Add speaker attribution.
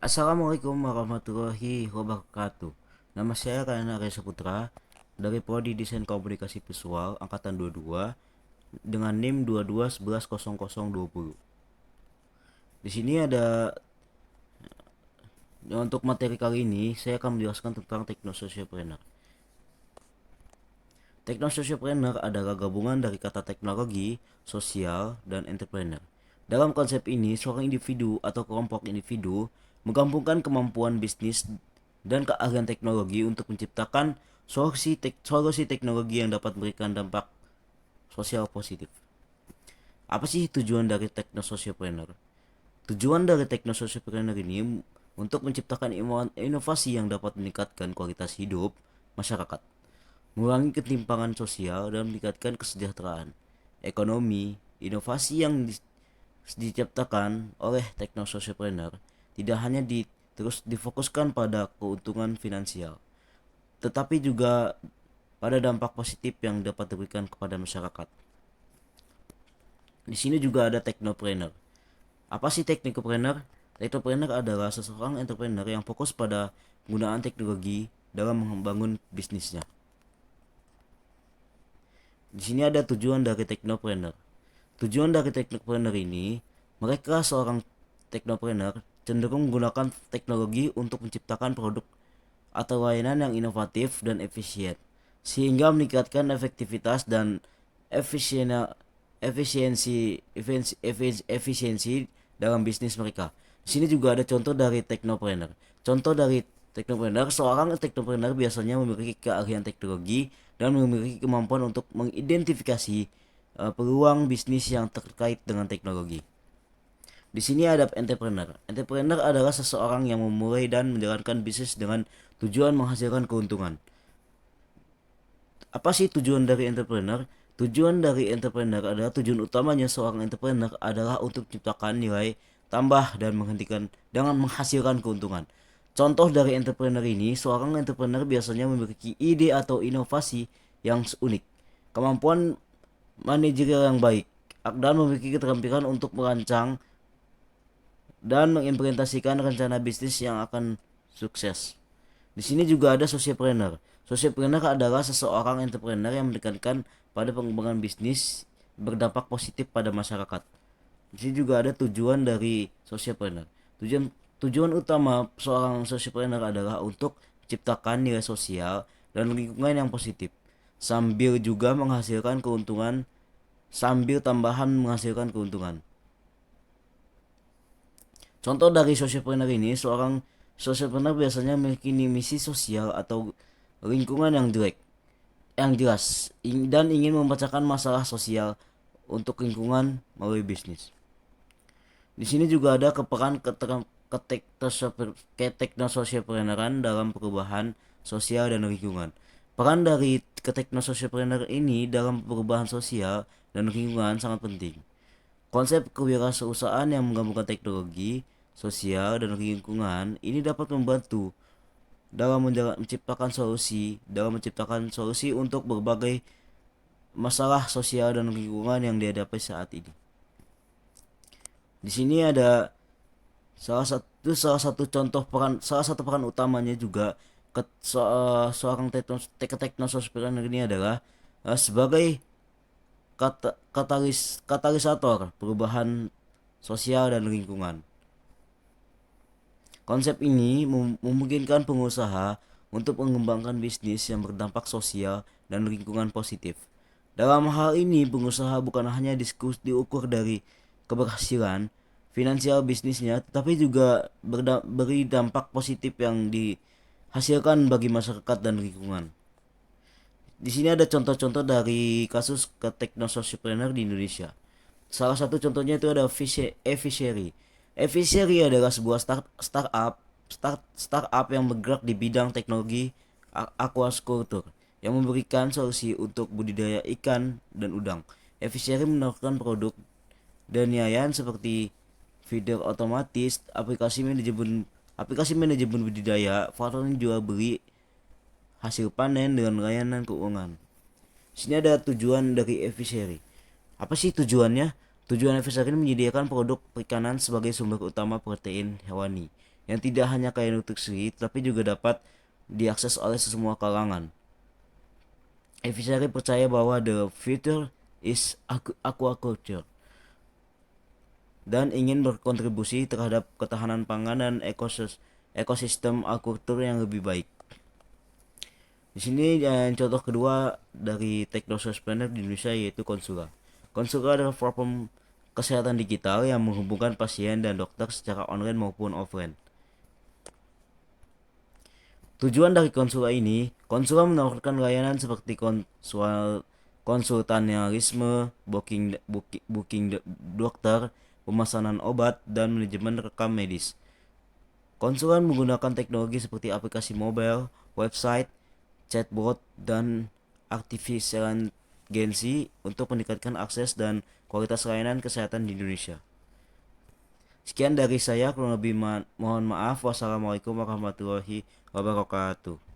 Speaker 1: Assalamualaikum warahmatullahi wabarakatuh. Nama saya Rana Reza Putra dari Prodi Desain Komunikasi Visual angkatan 22 dengan NIM 22110020. Di sini ada untuk materi kali ini saya akan menjelaskan tentang Technosocialpreneur. Technosocialpreneur adalah gabungan dari kata teknologi, sosial, dan entrepreneur. Dalam konsep ini, seorang individu atau kelompok individu menggabungkan kemampuan bisnis dan keahlian teknologi untuk menciptakan solusi teknologi yang dapat memberikan dampak sosial positif. Apa sih tujuan dari Technosocialpreneur? Tujuan dari Technosocialpreneur ini untuk menciptakan inovasi yang dapat meningkatkan kualitas hidup masyarakat, mengurangi ketimpangan sosial dan meningkatkan kesejahteraan ekonomi. Inovasi yang diciptakan oleh Technosocialpreneur tidak hanya terus difokuskan pada keuntungan finansial, tetapi juga pada dampak positif yang dapat diberikan kepada masyarakat. Di sini juga ada Technopreneur. Apa sih Technopreneur? Technopreneur adalah seseorang entrepreneur yang fokus pada penggunaan teknologi dalam membangun bisnisnya. Di sini ada tujuan dari Technopreneur. Tujuan dari Technopreneur ini, mereka seorang Technopreneur cenderung menggunakan teknologi untuk menciptakan produk atau layanan yang inovatif dan efisien, sehingga meningkatkan efektivitas dan efisiensi dalam bisnis mereka. Di sini juga ada contoh dari Technopreneur. Contoh dari Technopreneur, seorang Technopreneur biasanya memiliki keahlian teknologi dan memiliki kemampuan untuk mengidentifikasi peluang bisnis yang terkait dengan teknologi. Di sini ada entrepreneur. Entrepreneur adalah seseorang yang memulai dan menjalankan bisnis dengan tujuan menghasilkan keuntungan. Apa sih tujuan dari entrepreneur? Tujuan dari entrepreneur adalah tujuan utamanya seorang entrepreneur adalah untuk menciptakan nilai tambah dan menghentikan dengan menghasilkan keuntungan. Contoh dari entrepreneur ini, seorang entrepreneur biasanya memiliki ide atau inovasi yang unik, kemampuan manajerial yang baik, dan memiliki keterampilan untuk merancang dan mengimplementasikan rencana bisnis yang akan sukses. Di sini juga ada socialpreneur. Socialpreneur adalah seseorang entrepreneur yang menekankan pada pengembangan bisnis berdampak positif pada masyarakat. Di sini juga ada tujuan dari socialpreneur. Tujuan tujuan utama seorang socialpreneur adalah untuk menciptakan nilai sosial dan lingkungan yang positif, sambil juga menghasilkan keuntungan, sambil tambahan menghasilkan keuntungan. Contoh dari socialpreneur ini, seorang socialpreneur biasanya memiliki misi sosial atau lingkungan yang jelas, dan ingin memecahkan masalah sosial untuk lingkungan melalui bisnis. Di sini juga ada keperan keteknososialpreneuran dalam perubahan sosial dan lingkungan. Peran dari keteknososialpreneur ini dalam perubahan sosial dan lingkungan sangat penting. Konsep kewirausahaan yang menggabungkan teknologi, sosial, dan lingkungan ini dapat membantu dalam menciptakan solusi untuk berbagai masalah sosial dan lingkungan yang dihadapi saat ini. Di sini ada salah satu contoh salah satu peran utamanya juga seorang teknososialpreneur ini adalah sebagai katalisator perubahan sosial dan lingkungan. Konsep ini memungkinkan pengusaha untuk mengembangkan bisnis yang berdampak sosial dan lingkungan positif. Dalam hal ini, pengusaha bukan hanya diukur dari keberhasilan finansial bisnisnya, tetapi juga beri dampak positif yang dihasilkan bagi masyarakat dan lingkungan. Di sini ada contoh-contoh dari kasus keteknosocialpreneur di Indonesia. Salah satu contohnya itu ada Efishery. Efishery adalah sebuah startup yang bergerak di bidang teknologi aquaculture yang memberikan solusi untuk budidaya ikan dan udang. Efishery menawarkan produk dan layanan seperti feeder otomatis, aplikasi manajemen budidaya, platform jual beli hasil panen dengan layanan keuangan. Di sini ada tujuan dari Efishery. Apa sih tujuannya? Tujuan Efishery ini menyediakan produk perikanan sebagai sumber utama protein hewani yang tidak hanya kaya untuk sendiri, tapi juga dapat diakses oleh semua kalangan. Evisari percaya bahwa the future is aquaculture dan ingin berkontribusi terhadap ketahanan pangan dan ekosistem aquaculture yang lebih baik. Di sini contoh kedua dari Technosource Planner di Indonesia yaitu Konsura. Konsura adalah platform kesehatan digital yang menghubungkan pasien dan dokter secara online maupun offline. Tujuan dari Konsula ini, Konsula menawarkan layanan seperti konsultanialisme, booking dokter, pemesanan obat, dan manajemen rekam medis. Konsulan menggunakan teknologi seperti aplikasi mobile, website, chatbot, dan artificial intelligence untuk meningkatkan akses dan kualitas layanan kesehatan di Indonesia. Sekian dari saya, kurang lebih mohon maaf. Wassalamualaikum warahmatullahi wabarakatuh.